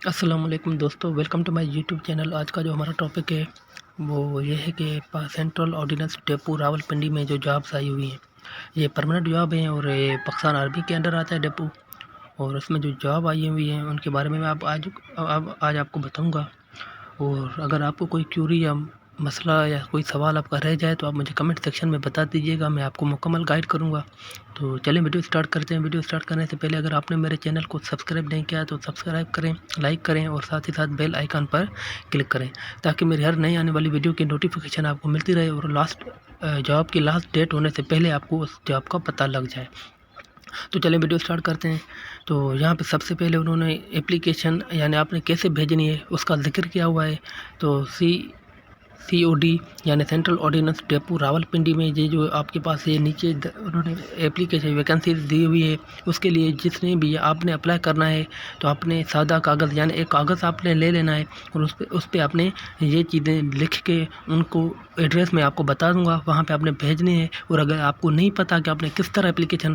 अस्सलाम वालेकुम दोस्तों, welcome to my YouTube channel. आज का जो हमारा टॉपिक है वो ये है कि सेंट्रल ऑर्डिनेंस डिपो रावलपिंडी में जो जॉब्स आई हुई हैं, ये परमानेंट जॉब हैं और ये पाकिस्तान आर्मी के अंडर आता है डिपो। और उसमें जो जॉब आई हुई हैं उनके बारे में मैं आज आपको बताऊंगा। और अगर आपको कोई क्यूरी या मसला या कोई सवाल आपका रह जाए तो आप मुझे कमेंट सेक्शन में बता दीजिएगा, मैं आपको मुकम्मल गाइड करूंगा। तो चलिए वीडियो स्टार्ट करते हैं। वीडियो स्टार्ट करने से पहले अगर आपने मेरे चैनल को सब्सक्राइब नहीं किया तो सब्सक्राइब करें, लाइक करें और साथ ही साथ बेल आइकन पर क्लिक करें ताकि मेरी हर नई आने वाली वीडियो की नोटिफिकेशन आपको मिलती रहे और जॉब की लास्ट डेट होने से पहले आपको उस जॉब का पता लग जाए। तो चलिए वीडियो स्टार्ट करते हैं। तो यहाँ पे सबसे पहले उन्होंने एप्लीकेशन यानी आपने कैसे भेजनी है उसका जिक्र किया हुआ है। तो COD यानी सेंट्रल ऑर्डिनेंस डिपो रावलपिंडी में ये जो आपके पास ये नीचे उन्होंने एप्लीकेशन वैकेंसी दी हुई है, उसके लिए जिसने भी आपने अप्लाई करना है तो आपने सादा कागज़ यानी एक कागज़ आपने ले लेना है और उस पे आपने ये चीज़ें लिख के उनको एड्रेस में आपको बता दूंगा, वहाँ पे आपने भेजनी है। और अगर आपको नहीं पता कि आपने किस तरह एप्लीकेशन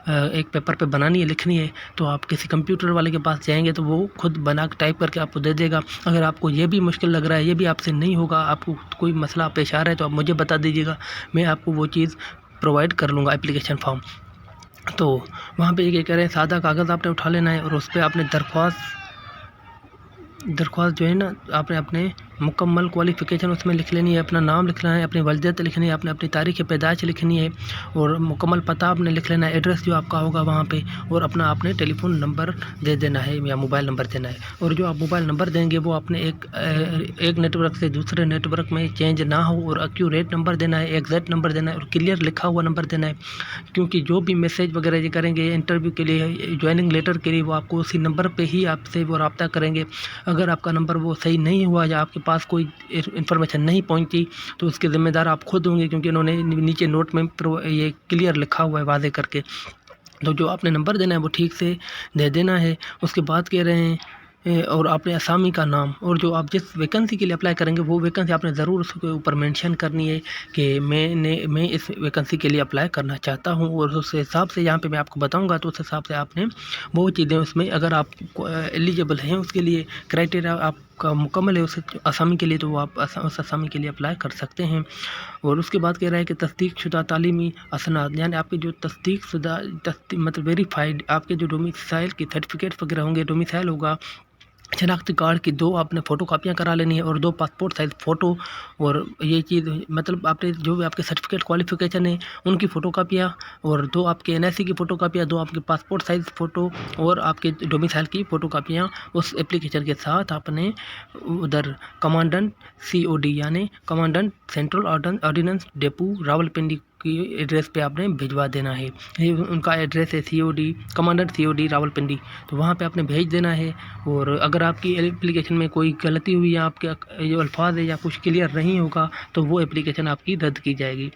एक पेपर पे बनानी है, लिखनी है, तो आप किसी कंप्यूटर वाले के पास जाएंगे तो वो खुद बना के टाइप करके आपको दे देगा। अगर आपको ये भी मुश्किल लग रहा है, ये भी आपसे नहीं होगा, आपको कोई मसला पेश आ रहा है तो आप मुझे बता दीजिएगा, मैं आपको वो चीज़ प्रोवाइड कर लूँगा एप्लीकेशन फॉर्म। तो वहाँ पे ये कह रहे हैं सादा कागज़ आपने उठा लेना है और उस पर आपने दरख्वास्त जो है ना, आपने अपने मुकम्मल क्वालिफ़िकेशन उसमें लिख लेनी है, अपना नाम लिखना है, अपनी वल्दियत लिखनी है, अपने अपनी तारीख़ पैदाइश लिखनी है और मुकम्मल पता आपने लिख लेना है, एड्रेस जो आपका होगा वहाँ पे, और अपना आपने टेलीफोन नंबर दे देना है या मोबाइल नंबर देना है। और जो आप मोबाइल नंबर देंगे वो आपने एक नेटवर्क से दूसरे नेटवर्क में चेंज ना हो और एक्यूरेट नंबर देना है, एग्जैक्ट नंबर देना है और क्लियर लिखा हुआ नंबर देना है। क्योंकि जो भी मैसेज वगैरह ये करेंगे इंटरव्यू के लिए, ज्वाइनिंग लेटर के लिए, वो आपको उसी नंबर पर ही आपसे वो रब्ता करेंगे। अगर आपका नंबर वो सही नहीं हुआ या आपके पास कोई इन्फॉर्मेशन नहीं पहुंची तो उसके ज़िम्मेदार आप खुद होंगे, क्योंकि उन्होंने नीचे नोट में ये क्लियर लिखा हुआ है वादे करके। तो जो आपने नंबर देना है वो ठीक से दे देना है। उसके बाद कह रहे हैं और आपने असामी का नाम और जो आप जिस वैकेंसी के लिए अप्लाई करेंगे वो वैकेंसी आपने ज़रूर उसके ऊपर मेंशन करनी है कि मैं इस वैकेंसी के लिए अप्लाई करना चाहता हूं। और उस हिसाब से यहाँ पे मैं आपको बताऊंगा, तो उस हिसाब से आपने वो चीज़ें उसमें, अगर आप एलिजिबल हैं उसके लिए, क्राइटेरिया आपका मुकम्मल है उस असामी के लिए, तो वो आप उस असामी के लिए अप्लाई कर सकते हैं। और उसके बाद कह रहा है कि तस्दीक शुदा तालीमी असनाद यानी आपके जो तस्दीक शुदा मतलब वेरीफाइड आपके जो डोमिसाइल की सर्टिफिकेट वगैरह होंगे, डोमिसाइल होगा, शनाख्ती कार्ड की 2 आपने फ़ोटो कापियाँ करा लेनी है और 2 पासपोर्ट साइज़ फ़ोटो। और ये चीज़ मतलब आपने जो भी आपके सर्टिफिकेट क्वालिफ़िकेशन है उनकी फ़ोटो कापियाँ और 2 आपके NIC की फ़ोटो कापियाँ, 2 आपके पासपोर्ट साइज़ फ़ोटो और आपके डोमिसाइल की फ़ोटो कापियाँ उस एप्लीकेशन के साथ आपने उधर कमांडेंट COD यानी commandant central ordnance depot Rawalpindi की एड्रेस पे आपने भिजवा देना है। ये उनका एड्रेस है COD कमांडेंट COD रावलपिंडी, तो वहाँ पे आपने भेज देना है। और अगर आपकी एप्लीकेशन में कोई गलती हुई या आपके जो अल्फाज है या कुछ क्लियर नहीं होगा तो वो एप्लीकेशन आपकी रद्द की जाएगी।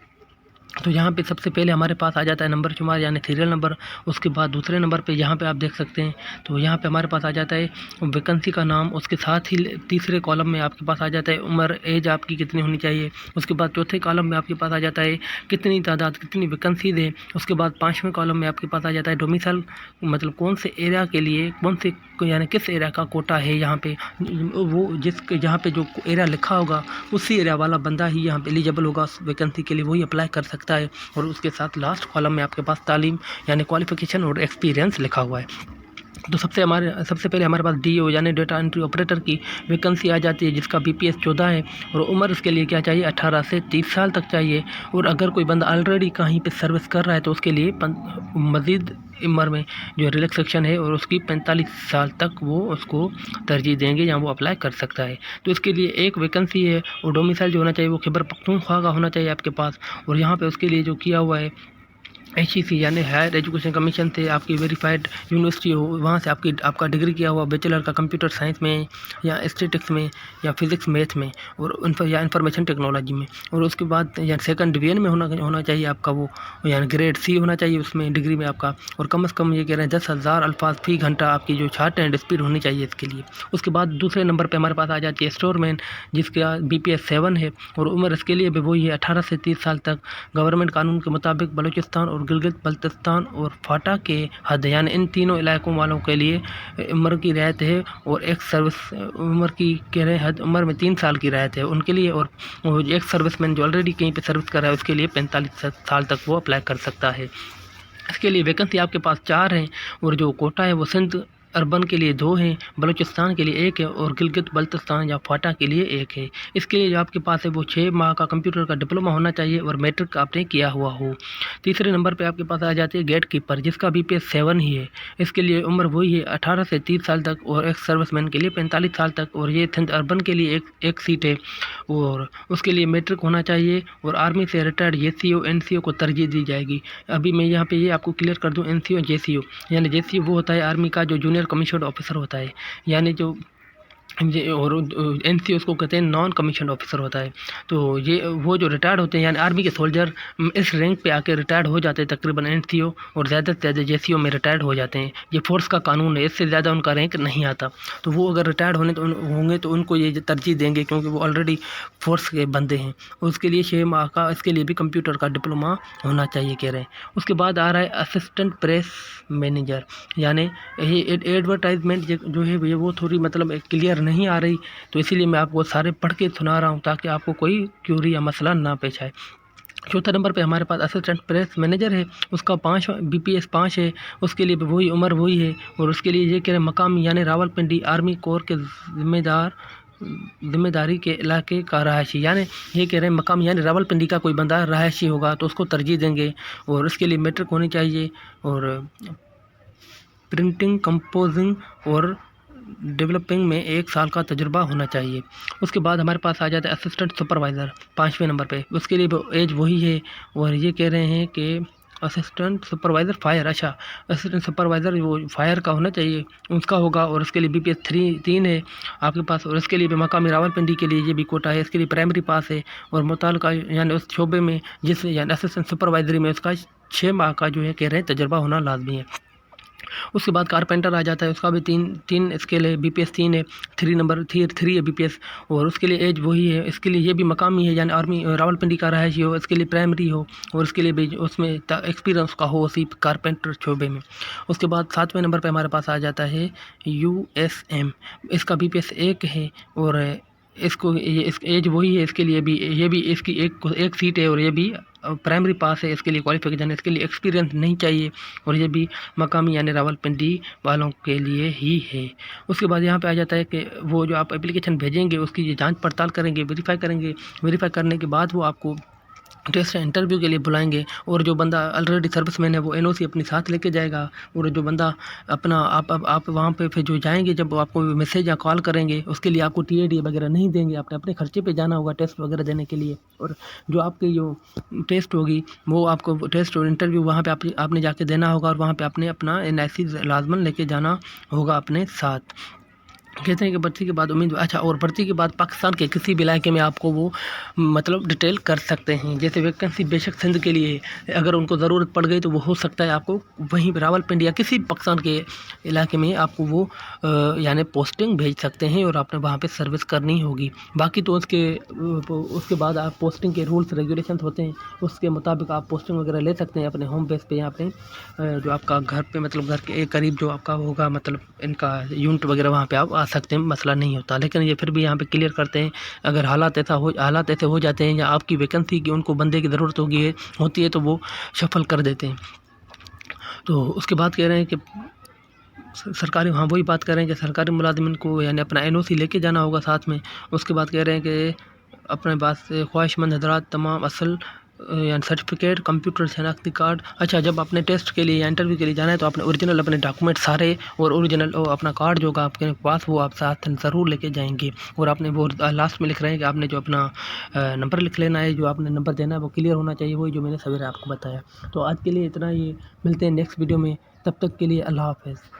तो यहाँ पे सबसे पहले हमारे पास आ जाता है नंबर शुमार यानी सीरियल नंबर। उसके बाद दूसरे नंबर पे यहाँ पे आप देख सकते हैं, तो यहाँ पे हमारे पास आ जाता है वैकेंसी का नाम। उसके साथ ही तीसरे कॉलम में आपके पास आ जाता है उम्र, एज आपकी कितनी होनी चाहिए। उसके बाद चौथे कॉलम में आपके पास आ जाता है कितनी तादाद, कितनी वैकेंसीज है। उसके बाद 5वें कॉलम में आपके पास आ जाता है डोमिसाइल, मतलब कौन से एरिया के लिए, कौन से यानी किस एरिया का कोटा है यहाँ पे, वो जहाँ पे जो एरिया लिखा होगा उसी एरिया वाला बंदा ही यहाँ पे एलिजिबल होगा उस वैकेंसी के लिए, वही अप्लाई कर सकता है। और उसके साथ लास्ट कॉलम में आपके पास तालीम यानी क्वालिफिकेशन और एक्सपीरियंस लिखा हुआ है। तो सबसे पहले हमारे पास DO यानी डेटा एंट्री ऑपरेटर की वैकेंसी आ जाती है, जिसका BPS 14 है और उम्र उसके लिए क्या चाहिए, 18 से 30 साल तक चाहिए। और अगर कोई बंदा ऑलरेडी कहीं पे सर्विस कर रहा है तो उसके लिए मज़ीद उम्र में जो रिलैक्सेशन है और उसकी 45 साल तक वो उसको तरजीह देंगे या वो अप्लाई कर सकता है। तो इसके लिए एक वैकेंसी है और डोमिसाइल जो होना चाहिए वो खैबर पख्तूनख्वा का होना चाहिए आपके पास। और यहाँ पे उसके लिए जो किया हुआ है HEC यानी हायर एजुकेशन कमीशन से आपकी वेरीफाइड यूनिवर्सिटी हो, वहाँ से आपका डिग्री किया हुआ बैचलर का कंप्यूटर साइंस में या स्टैटिक्स में या फिज़िक्स मैथ में और या इंफॉर्मेशन टेक्नोलॉजी में। और उसके बाद या सेकंड डिवीजन में होना चाहिए आपका वो, यानी ग्रेड C होना चाहिए उसमें डिग्री में आपका। और कम से कम ये कह रहे हैं 10,000 अल्फाज फ़ी घंटा आपकी जो चार्ट एंड स्पीड होनी चाहिए इसके लिए। उसके बाद दूसरे नंबर पर हमारे पास आ जाती है स्टोरमैन, जिसका BPS 7 है और उम्र इसके लिए भी वही है 18 से 30 साल तक। गवर्नमेंट कानून के मुताबिक बलूचिस्तान और اور گلگت بلتستان اور فاٹا کے حد یعنی ان تینوں علاقوں والوں کے لیے عمر کی رعایت ہے، اور ایک سروس عمر کی کہہ رہے حد عمر میں 3 سال کی رعایت ہے ان کے لیے، اور وہ ایک سروس مین جو آلریڈی کہیں پہ سروس کر رہا ہے اس کے لیے 45 سال تک وہ اپلائی کر سکتا ہے۔ اس کے لیے ویکنسی آپ کے پاس 4 ہیں، اور جو کوٹا ہے وہ سندھ اربن کے لیے 2 ہیں، بلوچستان کے لیے 1 ہے، اور گلگت بلتستان یا فاٹا کے لیے 1 ہے۔ اس کے لیے جو آپ کے پاس ہے وہ 6 ماہ کا کمپیوٹر کا ڈپلوما ہونا چاہیے اور میٹرک آپ نے کیا ہوا ہو۔ تیسرے نمبر پہ آپ کے پاس آ جاتی ہے گیٹ کیپر، جس کا BPS 7 ہی ہے۔ اس کے لیے عمر وہی ہے 18 سے 30 سال تک، اور ایک سروس مین کے لیے 45 سال تک، اور یہ سندھ اربن کے لیے ایک سیٹ ہے، اور اس کے لیے میٹرک ہونا چاہیے، اور آرمی سے ریٹائرڈ JCO NCO کو ترجیح دی جائے گی۔ ابھی میں یہاں پہ یہ آپ کو کلیئر کر دوں، NCO JCO یعنی JCO وہ ہوتا ہے آرمی کا جو جونیئر کمیشنڈ آفیسر ہوتا ہے، یعنی جو اور NCO اس کو کہتے ہیں نان کمیشنڈ آفیسر ہوتا ہے۔ تو یہ وہ جو ریٹائرڈ ہوتے ہیں یعنی آرمی کے سولجر اس رینک پہ آ کے ریٹائرڈ ہو جاتے ہیں تقریباً NCO، اور زیادہ سے زیادہ JCO میں ریٹائرڈ ہو جاتے ہیں۔ یہ فورس کا قانون ہے، اس سے زیادہ ان کا رینک نہیں آتا، تو وہ اگر ریٹائرڈ ہوں گے تو ان کو یہ ترجیح دیں گے، کیونکہ وہ آلریڈی فورس کے بندے ہیں۔ اس کے لیے 6 ماہ کا اس کے لیے بھی کمپیوٹر کا ڈپلوما ہونا چاہیے کہہ رہے ہیں۔ اس کے بعد آ رہا ہے اسسٹنٹ پریس مینیجر، یعنی یہ ایڈورٹائزمنٹ جو ہے وہ تھوڑی مطلب کلیئر نہیں آ رہی، تو اسی لیے میں آپ کو سارے پڑھ کے سنا رہا ہوں تاکہ آپ کو کوئی کیوری یا مسئلہ نہ پیش آئے۔ چوتھا نمبر پہ ہمارے پاس اسسٹنٹ پریس مینیجر ہے، اس کا BPS 5 ہے، اس کے لیے وہی عمر وہی ہے، اور اس کے لیے یہ کہہ رہے مقامی یعنی راولپنڈی آرمی کور کے ذمہ داری کے علاقے کا رہائشی، یعنی یہ کہہ رہے ہیں مقامی یعنی راولپنڈی کا کوئی بندہ رہائشی ہوگا تو اس کو ترجیح دیں گے، اور اس کے لیے میٹرک ہونی چاہیے، اور پرنٹنگ کمپوزنگ اور ڈیولپنگ میں 1 سال کا تجربہ ہونا چاہیے۔ اس کے بعد ہمارے پاس آ جاتا ہے اسسٹنٹ سپروائزر 5ویں نمبر پہ، اس کے لیے ایج وہی ہے، اور یہ کہہ رہے ہیں کہ اسسٹنٹ سپروائزر فائر، اچھا اسسٹنٹ سپروائزر وہ فائر کا ہونا چاہیے، اس کا ہوگا، اور اس کے لیے BPS 3 ہے آپ کے پاس، اور اس کے لیے بھی مقامی راولپنڈی کے لیے یہ بھی کوٹا ہے، اس کے لیے پرائمری پاس ہے، اور متعلقہ یعنی اس شعبے میں جس یعنی اسسٹنٹ سپروائزری میں اس کا 6 ماہ کا جو ہے کہہ رہے ہیں تجربہ ہونا لازمی ہے۔ اس کے بعد کارپینٹر آ جاتا ہے، اس کا بھی 3 اسکیل ہے، BPS 3 ہے، 3 ہے BPS، اور اس کے لیے ایج وہی ہے، اس کے لیے یہ بھی مقامی ہے یعنی آرمی راولپنڈی کا رہائشی ہو، اس کے لیے پرائمری ہو، اور اس کے لیے بھی اس میں ایکسپیرینس کا ہو اسی کارپینٹر شعبے میں۔ اس کے بعد 7ویں نمبر پہ ہمارے پاس آ جاتا ہے USM، اس کا BPS 1 ہے، اور اس کو اس ایج وہی ہے، اس کے لیے بھی یہ بھی اس کی ایک سیٹ ہے، اور یہ بھی پرائمری پاس ہے، اس کے لیے کوالیفیکیشن، اس کے لیے ایکسپیرینس نہیں چاہیے، اور یہ بھی مقامی یعنی راولپنڈی والوں کے لیے ہی ہے۔ اس کے بعد یہاں پہ آ جاتا ہے کہ وہ جو آپ اپلیکیشن بھیجیں گے اس کی جانچ پڑتال کریں گے، ویریفائی کرنے کے بعد وہ آپ کو ٹیسٹ انٹرویو کے لیے بلائیں گے، اور جو بندہ آلریڈی سروس مین ہے وہ NOC اپنے ساتھ لے کے جائے گا، اور جو بندہ اپنا آپ وہاں پہ پھر جو جائیں گے جب آپ کو میسیج یا کال کریں گے اس کے لیے آپ کو TAD وغیرہ نہیں دیں گے، آپ نے اپنے خرچے پہ جانا ہوگا ٹیسٹ وغیرہ دینے کے لیے، اور جو آپ کی جو ٹیسٹ ہوگی وہ آپ کو ٹیسٹ اور انٹرویو وہاں پہ آپ نے جا کے دینا ہوگا، اور وہاں پہ آپ نے اپنا NIC لازماً لے کے جانا ہوگا اپنے ساتھ۔ کہتے ہیں کہ بھرتی کے بعد اچھا، اور بھرتی کے بعد پاکستان کے کسی بھی علاقے میں آپ کو وہ مطلب ڈیٹیل کر سکتے ہیں، جیسے ویکنسی بے شک سندھ کے لیے اگر ان کو ضرورت پڑ گئی تو وہ ہو سکتا ہے آپ کو وہیں راولپنڈی یا کسی پاکستان کے علاقے میں آپ کو وہ یعنی پوسٹنگ بھیج سکتے ہیں، اور آپ نے وہاں پہ سروس کرنی ہوگی۔ باقی تو اس کے بعد آپ پوسٹنگ کے رولس ریگولیشنس ہوتے ہیں، اس کے مطابق آپ پوسٹنگ وغیرہ لے سکتے ہیں اپنے ہوم بیس پہ، یا اپنے جو آپ کا گھر پہ مطلب گھر کے قریب جو آپ کا ہوگا مطلب ان کا یونٹ وغیرہ وہاں پہ آپ آ سکتے ہیں، مسئلہ نہیں ہوتا۔ لیکن یہ پھر بھی یہاں پہ کلیئر کرتے ہیں اگر حالات ایسے ہو جاتے ہیں یا آپ کی ویکنسی کی ان کو بندے کی ضرورت ہوتی ہے تو وہ شفل کر دیتے ہیں۔ تو اس کے بعد کہہ رہے ہیں کہ سرکاری وہی بات کر رہے ہیں کہ سرکاری ملازمین کو یعنی اپنا NOC لے کے جانا ہوگا ساتھ میں۔ اس کے بعد کہہ رہے ہیں کہ اپنے پاس خواہش مند حضرات تمام اصل یعنی سرٹیفکیٹ، کمپیوٹر شناختی کارڈ، اچھا جب اپنے ٹیسٹ کے لیے یا انٹرویو کے لیے جانا ہے تو اپنے اوریجنل اپنے ڈاکومنٹ سارے، اور اوریجنل اپنا کارڈ جو ہوگا آپ کے پاس وہ آپ ساتھ ضرور لے کے جائیں گے، اور آپ نے وہ لاسٹ میں لکھ رہے ہیں کہ آپ نے جو اپنا نمبر لکھ لینا ہے، جو آپ نے نمبر دینا ہے وہ کلیئر ہونا چاہیے، وہی جو میں نے سویرے آپ کو بتایا۔ تو آج کے لیے اتنا ہی، ملتے ہیں نیکسٹ ویڈیو میں، تب تک کے لیے اللہ حافظ۔